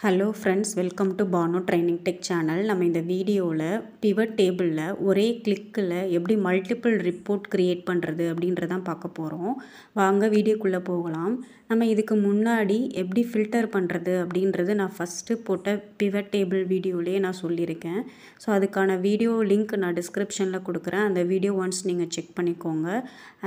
Hello friends, welcome to Bano training tech channel. நம்ம இந்த வீடியோவில் பிவட் டேபிளில் ஒரே கிளிக்கில் எப்படி மல்டிபிள் ரிப்போர்ட் க்ரியேட் பண்ணுறது அப்படின்றதான் பார்க்க போகிறோம். வாங்க வீடியோக்குள்ளே போகலாம். நம்ம இதுக்கு முன்னாடி எப்படி ஃபில்டர் பண்ணுறது அப்படின்றது நான் ஃபஸ்ட்டு போட்ட பிவட் டேபிள் வீடியோலேயே நான் சொல்லியிருக்கேன். ஸோ அதுக்கான வீடியோ லிங்க் நான் டிஸ்கிரிப்ஷனில் கொடுக்குறேன். அந்த வீடியோ ஒன்ஸ் நீங்கள் செக் பண்ணிக்கோங்க.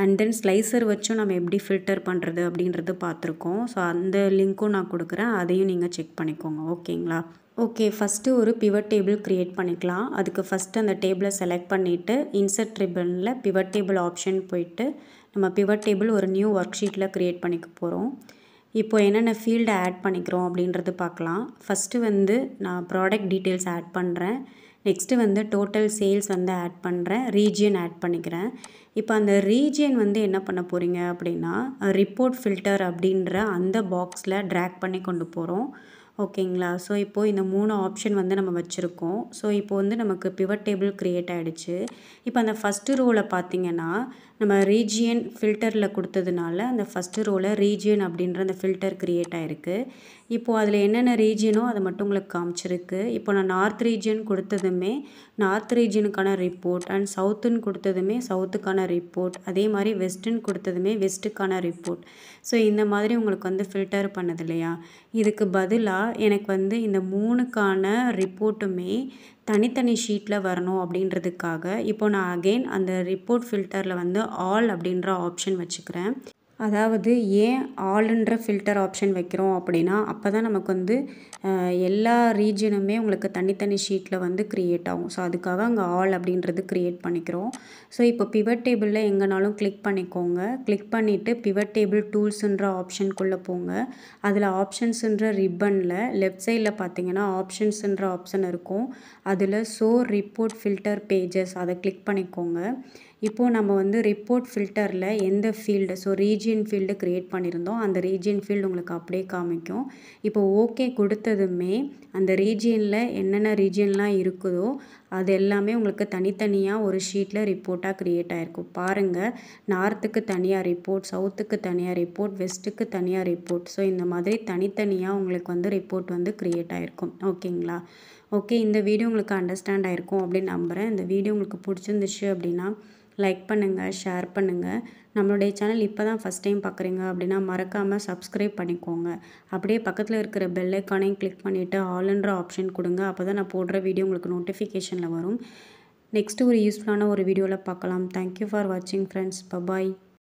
அண்ட் தென் ஸ்லைசர் வச்சும் நம்ம எப்படி ஃபில்டர் பண்ணுறது அப்படின்றது பார்த்துருக்கோம். ஸோ அந்த லிங்க்கும் நான் கொடுக்குறேன், அதையும் நீங்கள் செக் பண்ணிக்கோங்க. ஓகேங்களா? ஓகே, ஃபஸ்ட்டு ஒரு பிவட் டேபிள் க்ரியேட் பண்ணிக்கலாம். அதுக்கு ஃபஸ்ட்டு அந்த டேபிளை செலக்ட் பண்ணிவிட்டு இன்சர்ட் ரிப்பனில் பிவட் டேபிள் ஆப்ஷன் போயிட்டு நம்ம பிவட் டேபிள் ஒரு நியூ ஒர்க் ஷீட்டில் க்ரியேட் பண்ணிக்க போகிறோம். இப்போ என்னென்ன ஃபீல்டை ஆட் பண்ணிக்கிறோம் அப்படின்றது பார்க்கலாம். ஃபஸ்ட்டு நான் ப்ராடக்ட் டீட்டெயில்ஸ் ஆட் பண்ணுறேன். நெக்ஸ்ட்டு டோட்டல் சேல்ஸ் ஆட் பண்ணுறேன். ரீஜியன் ஆட் பண்ணிக்கிறேன். இப்போ அந்த ரீஜியன் என்ன பண்ண போகிறீங்க அப்படின்னா, ரிப்போர்ட் ஃபில்டர் அப்படின்ற அந்த பாக்ஸில் ட்ராக் பண்ணி கொண்டு போகிறோம். ஓகேங்களா? ஸோ இப்போது இந்த 3 ஆப்ஷன் நம்ம வச்சுருக்கோம். ஸோ இப்போ நமக்கு பிவட் டேபிள் க்ரியேட் ஆகிடுச்சு. இப்போ அந்த ஃபஸ்ட்டு ரோவில் பார்த்தீங்கன்னா, நம்ம ரீஜியன் ஃபில்டரில் கொடுத்ததுனால அந்த ஃபஸ்ட்டு ரோவில் ரீஜியன் அப்படின்ற அந்த ஃபில்டர் க்ரியேட் ஆகிருக்கு. இப்போது அதில் என்னென்ன ரீஜியனோ அதை மட்டும் உங்களுக்கு காமிச்சிருக்கு. இப்போ நான் நார்த் ரீஜியன் கொடுத்ததுமே நார்த் ரீஜியனுக்கான ரிப்போர்ட், அண்ட் சவுத்துன்னு கொடுத்ததுமே சவுத்துக்கான ரிப்போர்ட், அதே மாதிரி வெஸ்ட்டுன்னு கொடுத்ததுமே வெஸ்ட்டுக்கான ரிப்போர்ட். ஸோ இந்த மாதிரி உங்களுக்கு ஃபில்டர் பண்ணது இல்லையா? இதுக்கு பதிலாக எனக்கு இந்த 3க்கான ரிப்போர்ட்டுமே தனித்தனி ஷீட்டில் வரணும் அப்படின்றதுக்காக இப்போ நான் அகெயின் அந்த ரிப்போர்ட் ஃபில்டரில் ஆல் அப்படின்ற ஆப்ஷன் வச்சுக்கிறேன். அதாவது ஏன் ஆல்ன்ற ஃபில்டர் ஆப்ஷன் வைக்கிறோம் அப்படின்னா, அப்போ தான் நமக்கு எல்லா ரீஜனுமே உங்களுக்கு தனித்தனி ஷீட்டில் க்ரியேட் ஆகும். ஸோ அதுக்காக அங்கே ஆல் அப்படின்றது க்ரியேட் பண்ணிக்கிறோம். ஸோ இப்போ பிவட் டேபிளில் எங்கேனாலும் கிளிக் பண்ணிக்கோங்க. கிளிக் பண்ணிவிட்டு பிவட் டேபிள் டூல்ஸுன்ற ஆப்ஷனுக்குள்ளே போங்க. அதில் ஆப்ஷன்ஸுன்ற ரிப்பனில் லெஃப்ட் சைடில் பார்த்தீங்கன்னா ஆப்ஷன்ஸுன்ற ஆப்ஷன் இருக்கும். அதில் ஷோ ரிப்போர்ட் ஃபில்டர் பேஜஸ் அதை கிளிக் பண்ணிக்கோங்க. இப்போது நம்ம ரிப்போர்ட் ஃபில்டரில் எந்த field, so region field create பண்ணியிருந்தோம், அந்த ரீஜியன் ஃபீல்டு உங்களுக்கு அப்படியே காமிக்கும். இப்போ ஓகே கொடுத்ததுமே அந்த ரீஜியனில் என்னென்ன ரீஜியன்லாம் இருக்குதோ அது எல்லாமே உங்களுக்கு தனித்தனியாக ஒரு ஷீட்டில் ரிப்போர்ட்டாக க்ரியேட் ஆகிருக்கும். பாருங்கள், நார்த்துக்கு தனியாக ரிப்போர்ட், சவுத்துக்கு தனியாக ரிப்போர்ட், வெஸ்ட்டுக்கு தனியாக ரிப்போர்ட். ஸோ இந்த மாதிரி தனித்தனியாக உங்களுக்கு ரிப்போர்ட் க்ரியேட் ஆகிருக்கும். ஓகேங்களா? ஓகே, இந்த வீடியோ உங்களுக்கு அண்டர்ஸ்டாண்ட் ஆகிருக்கும் அப்படின்னு நம்புகிறேன். இந்த வீடியோ உங்களுக்கு பிடிச்சிருந்துச்சு அப்படின்னா லைக் பண்ணுங்கள், ஷேர் பண்ணுங்கள். நம்மளுடைய சேனல் இப்போ தான் ஃபஸ்ட் டைம் பார்க்குறீங்க அப்படின்னா மறக்காமல் சப்ஸ்கிரைப் பண்ணிக்கோங்க. அப்படியே பக்கத்தில் இருக்கிற பெல் ஐக்கானையும் கிளிக் பண்ணிவிட்டு ஆல்ன்ற ஆப்ஷன் கொடுங்க. அப்போ தான் நான் போடுற வீடியோ உங்களுக்கு நோட்டிஃபிகேஷனில் வரும். நெக்ஸ்ட்டு ஒரு யூஸ்ஃபுல்லான ஒரு வீடியோவில் பார்க்கலாம். தேங்க்யூ ஃபார் வாட்சிங் ஃப்ரெண்ட்ஸ். பபாய்.